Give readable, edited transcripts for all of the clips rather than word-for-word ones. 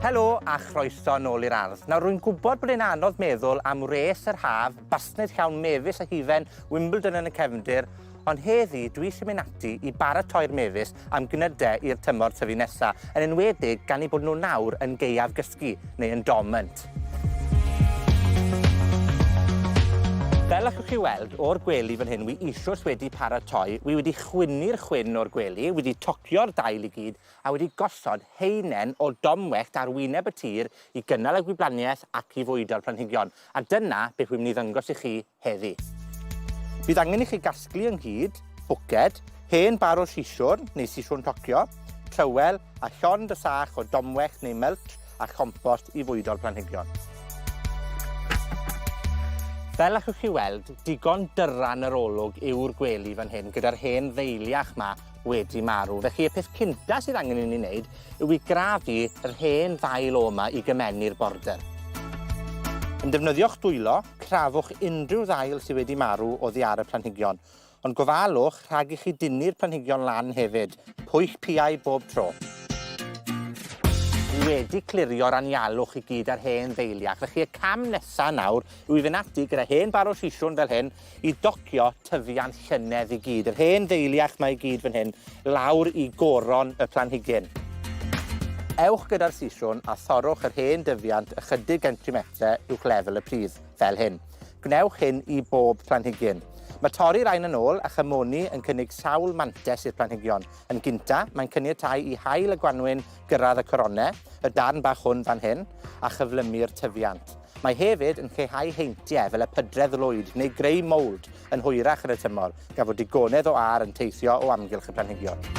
Helo a chroeso nôl i'r ardd. Nawr, rwy'n gwybod bod e'n anodd meddwl am res yr haf, basnedd llawn mefus a hufen, Wimbledon yn y cefndir, ond heddi dwi eisiau mynd ati i baratoi'r mefus am gnydau i'r tymor tyfu nesaf, yn enwedig gan ei bod nhw nawr yn gaeaf gysgu, neu yn dormant. Fel allwch chi weld, o'r gwely fan hyn, wi isios wedi paratoi. Wi wedi chwynnu'r chwyn o'r gwely, wedi tocio'r dail i gyd, a wedi gosod heinen o domwellt ar wyneb y tir i gynnal y gwyblaniaeth ac i fwydo'r planhigion. A dyna beth wi'n mynd i ddangos i chi heddi. Bydd angen i chi gasglu ynghyd, bwced, hen bar o siswrn neu siswrn tocio, trywel a llond y sach o domwellt neu mulch a chompost i fwydo'r planhigion. Fel allwch chi weld, digon dyran yr olwg yw'r gwely fan hyn, gyda'r hen ddeiliach ma wedi marw. Felly, y peth cynta sydd angen i ni wneud yw i grafu yr hen ddail oma i gymennu'r border. Yn defnyddio'ch dwylo, crafwch unrhyw ddail sydd wedi marw oddi ar y planhigion. Ond gofalwch rhag i chi dynnu'r planhigion lan hefyd, pwyll piau bob tro. Wedi clirio'r anialwch i gyd ar hen ddeiliach. Felly y cam nesaf nawr yw i fynd ati gyda hen bar o siswrn fel hyn i docio tyfiant llynedd i gyd. Yr hen ddeiliach mae i gyd fan hyn lawr i goron y planhigyn. Ewch gyda'r siswrn a thorrwch yr hen dyfiant ychydig centimetre uwch lefel y pridd, fel hyn. Gwnewch hyn i bob planhigyn. Mae torri rain yn ôl a chymoni yn cynnig sawl mantes i'r planhigion. Yn gynta, mae'n caniatáu i hail y gwanwyn gyrraedd y coronau, y darn bach hwn fan hyn, a chyflymu'r tyfiant. Mae hefyd yn lleihau heintiau fel y pydredd lwyd neu greu mold yn hwyrach yn y tymor, gan fod digonedd o a'r yn teithio o amgylch y planhigion.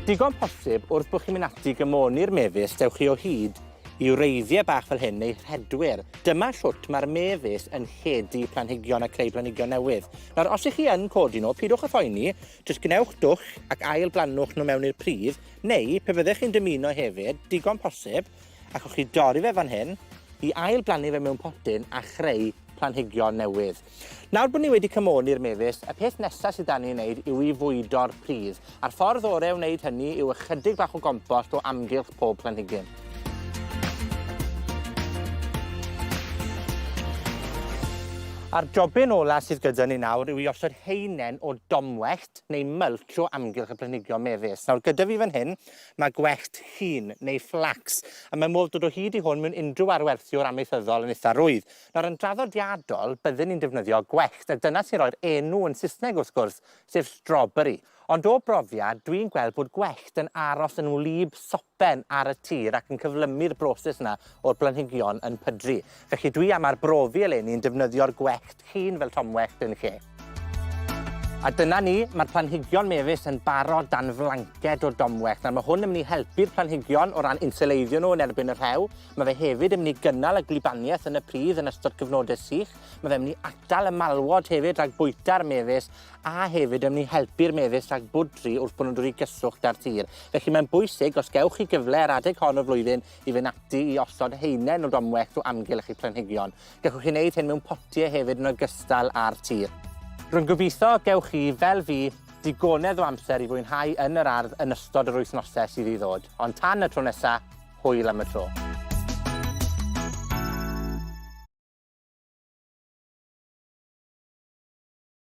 Digon posib wrth bod chi'n mynd ati gymoni'r mefus, dewch chi o hyd i wreiddiau bach fel hyn neu rhedwyr. Dyma siwt mae'r mefus yn lledu planhigion a creu planhigion newydd. Nawr, os ych chi yn codi nhw, pidwch â phoeni, jyst gnewch dwll ac ail blannwch nhw mewn i'r pridd, neu pe fyddech chi'n dymuno hefyd, digon posib, allwch chi dorri fe fan hyn, i ail blannu fe mewn potyn a chreu planhigion newydd. Nawr bod ni wedi cymoni'r mefus, y peth nesaf sydd 'da ni wneud yw i fwydo'r pridd. A'r ffordd orau o wneud hynny yw ychydig bach o gompost o amgylch pob planhigyn. A'r jobyn ola sydd gyda ni nawr yw i osod heinen o domwellt neu mulch o amgylch y planhigion mefus. Nawr, gyda fi fan hyn, mae gwellt llun neu flax, a mae modd dod o hyd i hwn mewn unrhyw arwerthiwr amaethyddol yn eitha rwydd. Nawr, yn draddodiadol, byddwn ni'n defnyddio gwellt, a dyna sy'n rhoi'r enw yn Saesneg wrth gwrs, sef strawberry. Ond o brofiad, dwi'n gweld bod gwellt yn aros yn wlyb sopen ar y tir ac yn cyflymu'r broses yna o'r planhigion yn pydru. Felly dwi am arbrofi eleni yn defnyddio'r gwellt llun fel tomwellt yn lle. A dyna ni, mae'r planhigion mefus yn barod dan flanced o domwellt. Nawr, mae hwn yn mynd i helpu'r planhigion o ran insuleiddio nhw yn erbyn y rhew. Mae fe hefyd yn mynd i gynnal y glibaniaeth yn y pridd yn ystod cyfnodau sych. Mae fe'n mynd i atal y malwod hefyd rhag bwyta'r mefus, a hefyd yn mynd i helpu'r mefus rhag bwdri wrth bod nhw'n dod i gyswllt ar tir. Felly mae'n bwysig, os gewch chi gyfle ar adeg hon o flwyddyn i fynd ati i osod heinen o domwellt o amgylch i planhigion. Gallwch chi wneud hyn mewn potiau hefyd yn ogystal â'r tir. Rwy'n gobeithio gewch chi, fel fi, digonedd o amser i fwynhau yn yr ardd yn ystod yr wythnosau sydd i ddod. Ond tan y tro nesaf, hwyl am y tro.